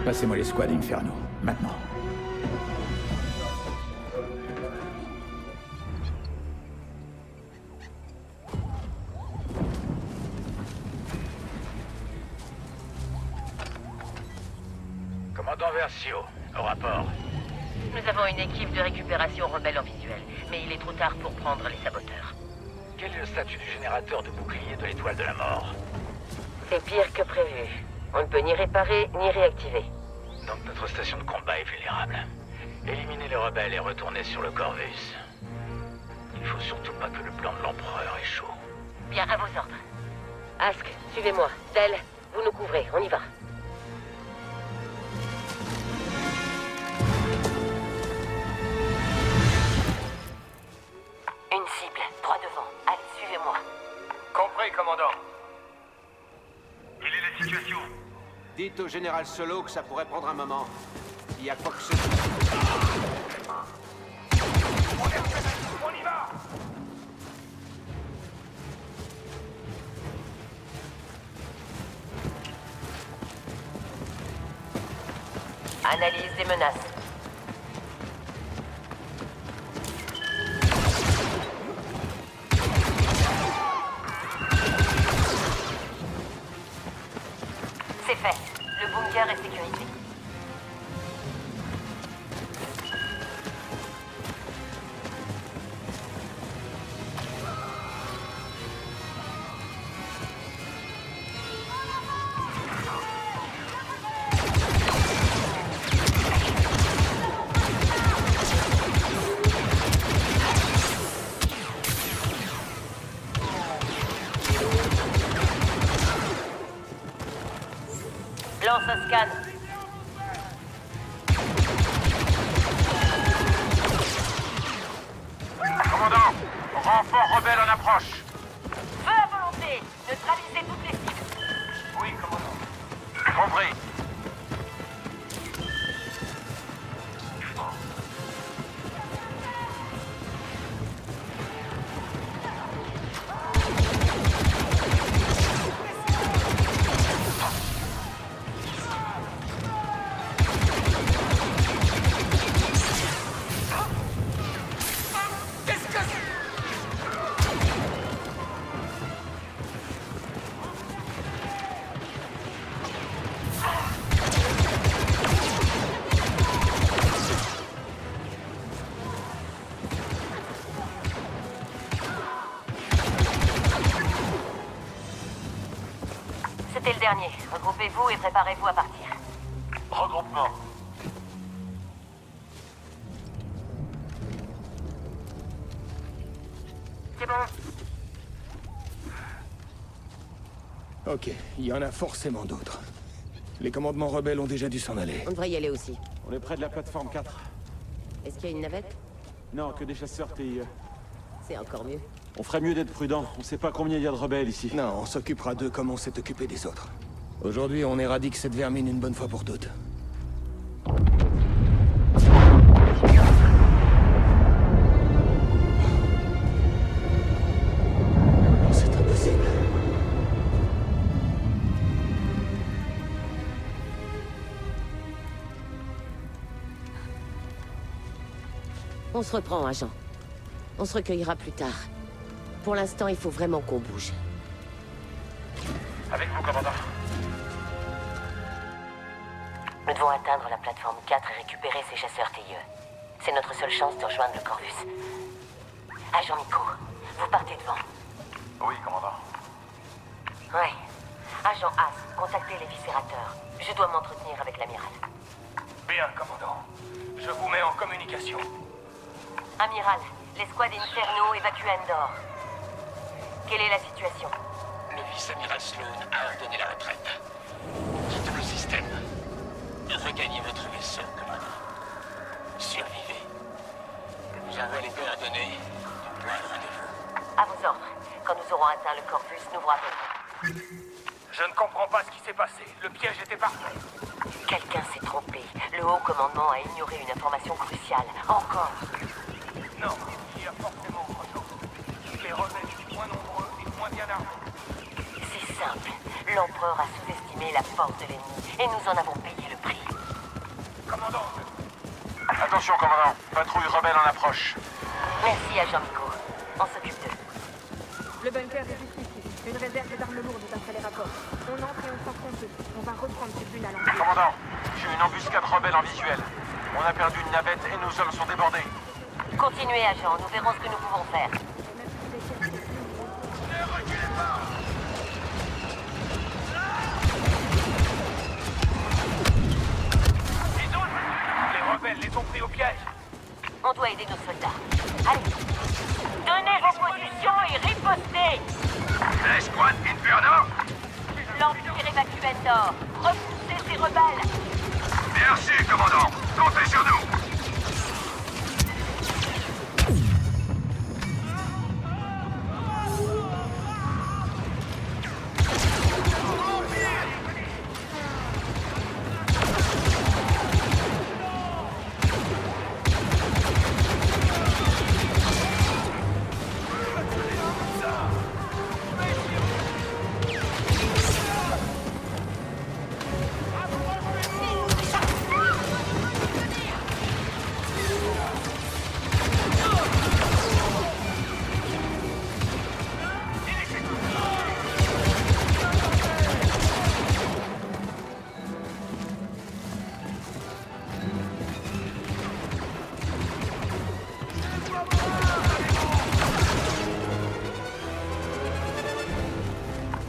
Passez-moi les squads Inferno, maintenant. Commandant Versio, au rapport. Nous avons une équipe de récupération rebelle en visuel, mais il est trop tard pour prendre les saboteurs. Quel est le statut du générateur de bouclier de l'étoile de la mort? C'est pire que prévu. On ne peut ni réparer, ni réactiver. Donc notre station de combat est vulnérable. Éliminez les rebelles et retournez sur le Corvus. Il faut surtout pas que le plan de l'Empereur échoue. Bien, à vos ordres. Ask, suivez-moi. Del, vous nous couvrez, on y va. Une cible, droit devant. Allez, suivez-moi. Compris, commandant. Quelle est la situation? Dites au général Solo que ça pourrait prendre un moment. Il y a quoi que ce soit. On y va! Analyse des menaces. C'est fait. Le bunker est sécurisé. Lance un scan. Commandant! Renfort rebelle en approche! Feu à volonté. Neutralisez toutes les cibles. Oui, commandant. Compris. C'était le dernier. Regroupez-vous et préparez-vous à partir. Regroupement. C'est bon. Ok, il y en a forcément d'autres. Les commandements rebelles ont déjà dû s'en aller. On devrait y aller aussi. On est près de la plateforme 4. Est-ce qu'il y a une navette? Non, que des chasseurs TIE. C'est encore mieux. On ferait mieux d'être prudent. On sait pas combien il y a de rebelles ici. Non, on s'occupera d'eux comme on s'est occupé des autres. Aujourd'hui, on éradique cette vermine une bonne fois pour toutes. C'est impossible. On se reprend, agent. On se recueillera plus tard. Pour l'instant, il faut vraiment qu'on bouge. Avec vous, commandant. Nous devons atteindre la plateforme 4 et récupérer ces chasseurs TIE. C'est notre seule chance de rejoindre le Corvus. Agent Miko, vous partez devant. Oui, commandant. Ouais. Agent As, contactez les viscérateurs. Je dois m'entretenir avec l'amiral. Bien, commandant. Je vous mets en communication. Amiral, l'escouade Inferno évacue Endor. Quelle est la situation? Le vice-amiral Sloan a ordonné la retraite. Quittez le système. Regagnez votre vaisseau, commandant. Survivez. Je vous envoie les coordonnées. Point de rendez-vous. À vos ordres. Quand nous aurons atteint le Corvus, nous vous rappellerons. Je ne comprends pas ce qui s'est passé. Le piège était parfait. Quelqu'un s'est trompé. Le haut commandement a ignoré une information cruciale. Encore. Non, il y a forcément autre chose. Les rebelles sont moins nombreux et moins bien armés. C'est simple. L'empereur a sous-estimé la force de l'ennemi et nous en avons payé le prix. commandant. Attention, commandant. Patrouille rebelle en approche. Merci, agent Miko. On s'occupe d'eux. Le bunker est juste ici. Une réserve d'armes lourdes d'après les rapports. On entre et on s'enfonce. On va reprendre cette lune à l'envers. Commandant, j'ai une embuscade rebelle en visuel. On a perdu une navette et nos hommes sont débordés. Continuez, agent. Nous verrons ce que nous pouvons faire. Les rebelles les ont pris au piège. On doit aider nos soldats. Allez. Tenez vos positions et ripostez. L'escouade Inferno. L'Empire évacue Endor. Repoussez ces rebelles. Merci, commandant. Comptez sur nous.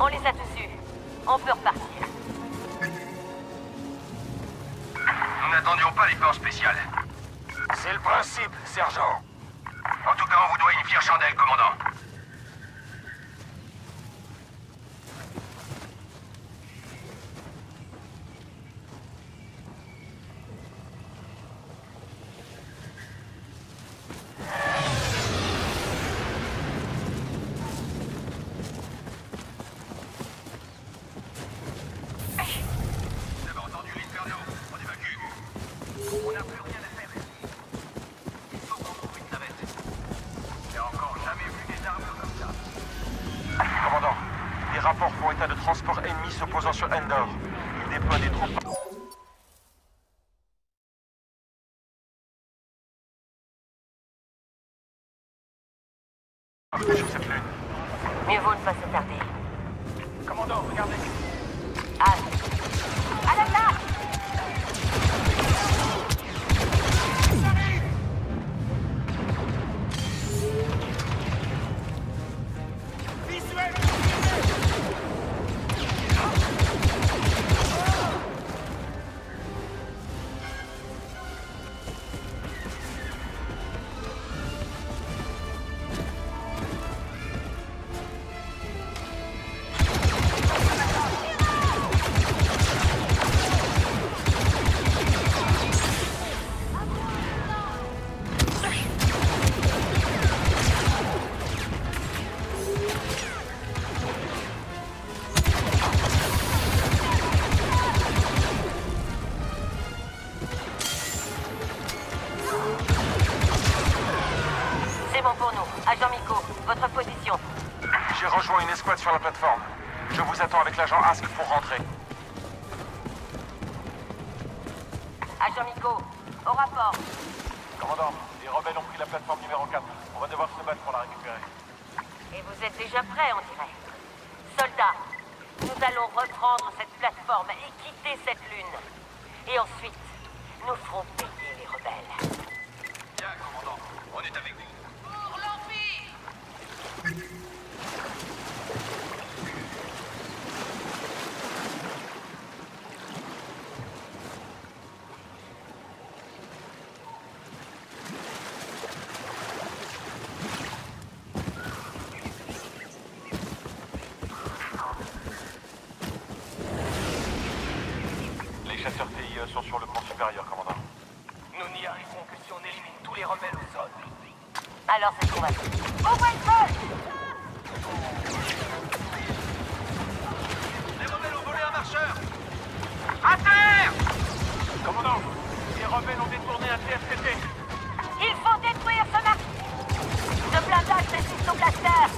On les a tous eus. On peut repartir. Nous n'attendions pas les forces spéciales. C'est le principe, sergent. En tout cas, on vous doit une fière chandelle, commandant. Vous avez entendu l'Inferno? On évacue. On n'a plus rien à faire. Il faut qu'on trouve une navette. J'ai encore jamais vu des armes comme ça. Commandant, des rapports font état de transports ennemis s'opposant sur Endor. Ils déploient des troupes. Sur cette lune. Mieux vaut ne pas se tarder. Commandant, regardez. À l'attaque! C'est bon pour nous. Agent Miko, votre position. J'ai rejoint une escouade sur la plateforme. Je vous attends avec l'agent Ask pour rentrer. Agent Miko, au rapport. Commandant, les rebelles ont pris la plateforme numéro 4. On va devoir se battre pour la récupérer. Et vous êtes déjà prêts, on dirait. Soldats, nous allons reprendre cette plateforme et quitter cette lune. Et ensuite, nous ferons payer les rebelles. Bien, commandant, on est avec vous. Pour l'Empire! Les chasseurs TIE sont sur le pont supérieur, commandant. Nous n'y arriverons que si on élimine tous les rebelles au sol. Alors c'est ce qu'on va faire. Au point de feu! Les rebelles ont volé un marcheur. À terre! Commandant, les rebelles ont détourné un TFTT. Il faut détruire ce marque! Ce blindage résiste au blaster!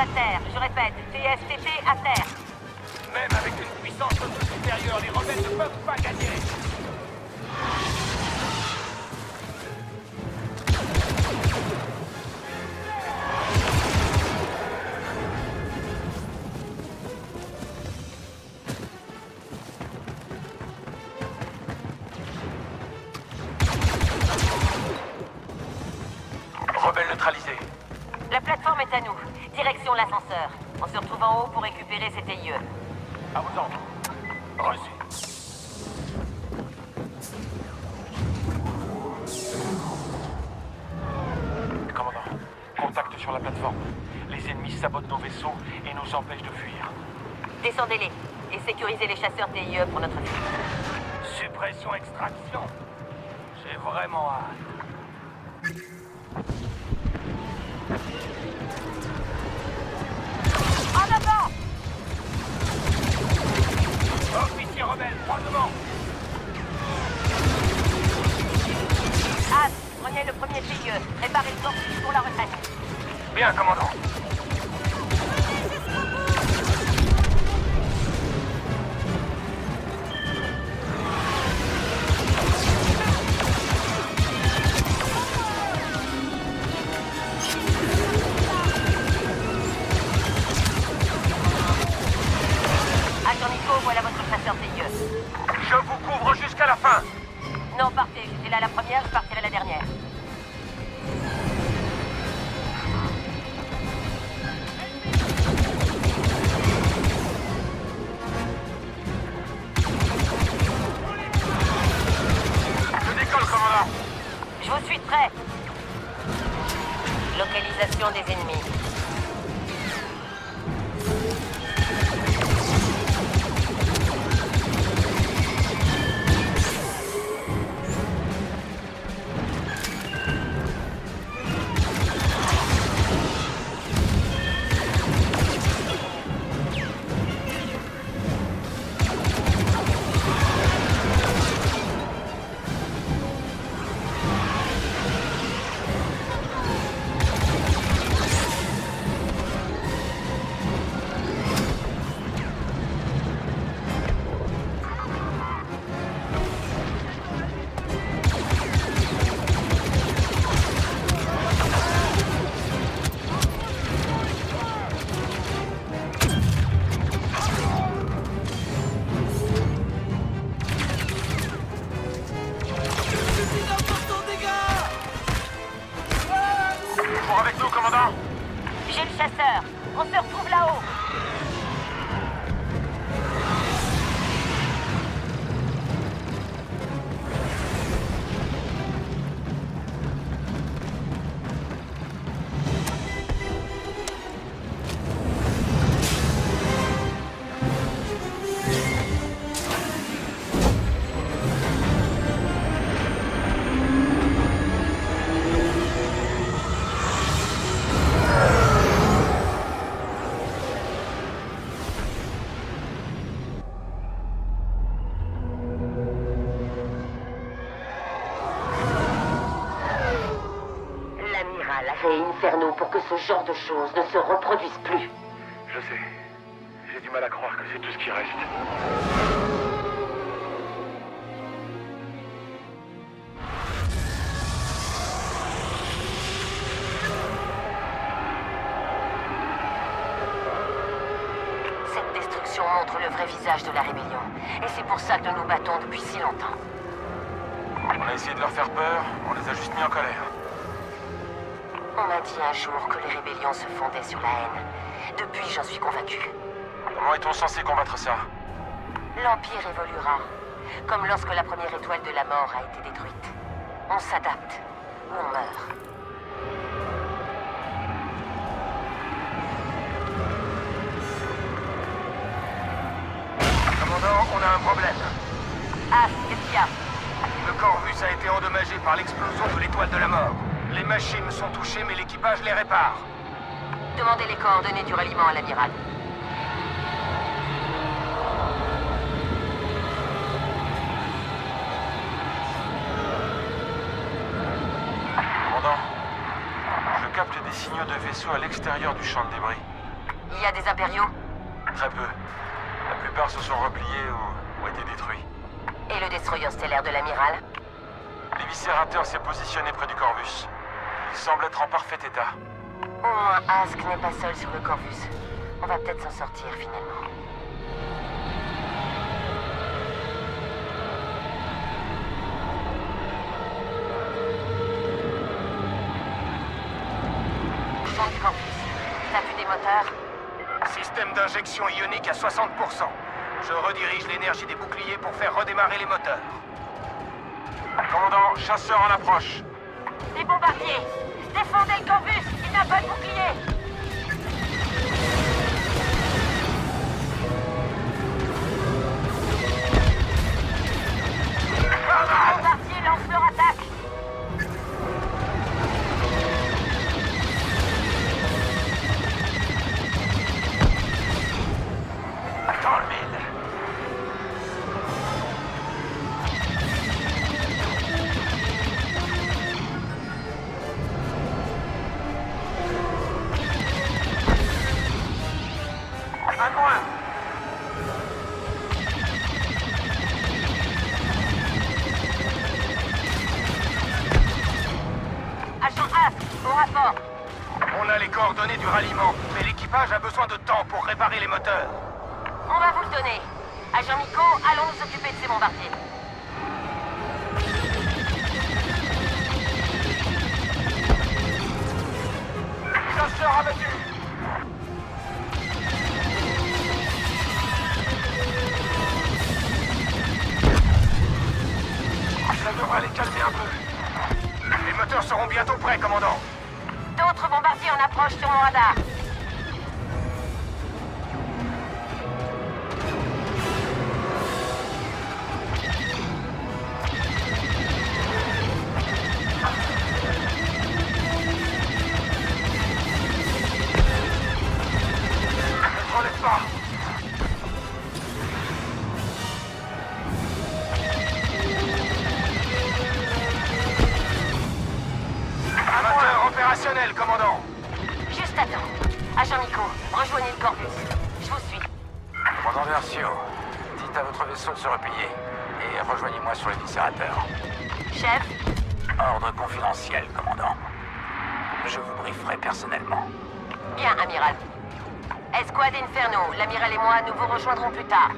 à terre. Je répète, TSTT à terre. Même avec une puissance supérieure, les rebelles ne peuvent pas gagner. Rebelle neutralisé. La plateforme est à nous. Direction l'ascenseur. On se retrouve en haut pour récupérer ces TIE. À vos ordres. Reçu. Commandant, contact sur la plateforme. Les ennemis sabotent nos vaisseaux et nous empêchent de fuir. Descendez-les et sécurisez les chasseurs TIE pour notre fuite. Suppression extraction. J'ai vraiment hâte. En avant! Officier rebelle, droit devant. As, prenez le premier TIE. Préparez le corps pour la retraite. Bien, commandant. Agent Nico, voilà votre chasseur TIE. Je vous couvre jusqu'à la fin. Non, partez. J'étais là la première, je partirai la dernière. Je décolle, commandant. Je vous suis prêt. Localisation des ennemis. Toujours avec nous, commandant. J'ai le chasseur. On se retrouve là-haut. L'amiral a créé Inferno pour que ce genre de choses ne se reproduise plus. Je sais. J'ai du mal à croire que c'est tout ce qui reste. Cette destruction montre le vrai visage de la rébellion. Et c'est pour ça que nous nous battons depuis si longtemps. On a essayé de leur faire peur, on les a juste mis en colère. On m'a dit un jour que les rébellions se fondaient sur la haine. Depuis, j'en suis convaincu. Comment est-on censé combattre ça? L'Empire évoluera. Comme lorsque la première étoile de la mort a été détruite. On s'adapte. Ou on meurt. Commandant, on a un problème. Ah, qu'est-ce qu'il y a? Le Corvus a été endommagé par l'explosion de l'étoile de la mort. Les machines sont touchées, mais l'équipage les répare. Demandez les coordonnées du ralliement à l'amiral. Commandant, je capte des signaux de vaisseaux à l'extérieur du champ de débris. Il y a des impériaux? Très peu. La plupart se sont repliés ou ont été détruits. Et le destroyer stellaire de l'amiral? L'éviscérateur s'est positionné près du Corvus. Il semble être en parfait état. Au moins, Ask n'est pas seul sur le Corvus. On va peut-être s'en sortir, finalement. Champ du Corvus. Statut des moteurs. Système d'injection ionique à 60%. Je redirige l'énergie des boucliers pour faire redémarrer les moteurs. Commandant, chasseur en approche. Les bombardiers! Défendez le Corvus! Il n'a pas de bouclier! Les bombardiers lancent leur attaque! Dans le mille. À moi. Agent Ask, au rapport. On a les coordonnées du ralliement, mais l'équipage a besoin de temps pour réparer les moteurs. On va vous le donner. Agent Miko, allons nous occuper de ces bombardiers. Chasseur abattu. Ça devrait les calmer un peu. Les moteurs seront bientôt prêts, commandant. D'autres bombardiers en approche sur mon radar. Ne relève pas. Moteur opérationnel, commandant. Juste à temps. Agent Miko, rejoignez le Corvus. Je vous suis. Commandant Versio, dites à votre vaisseau de se replier et rejoignez-moi sur l'éviscérateur. Chef, Ordre confidentiel, commandant. Je vous brieferai personnellement. bien, amiral. Escouade Inferno, l'amiral et moi, nous vous rejoindrons plus tard.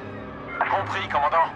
Compris, commandant.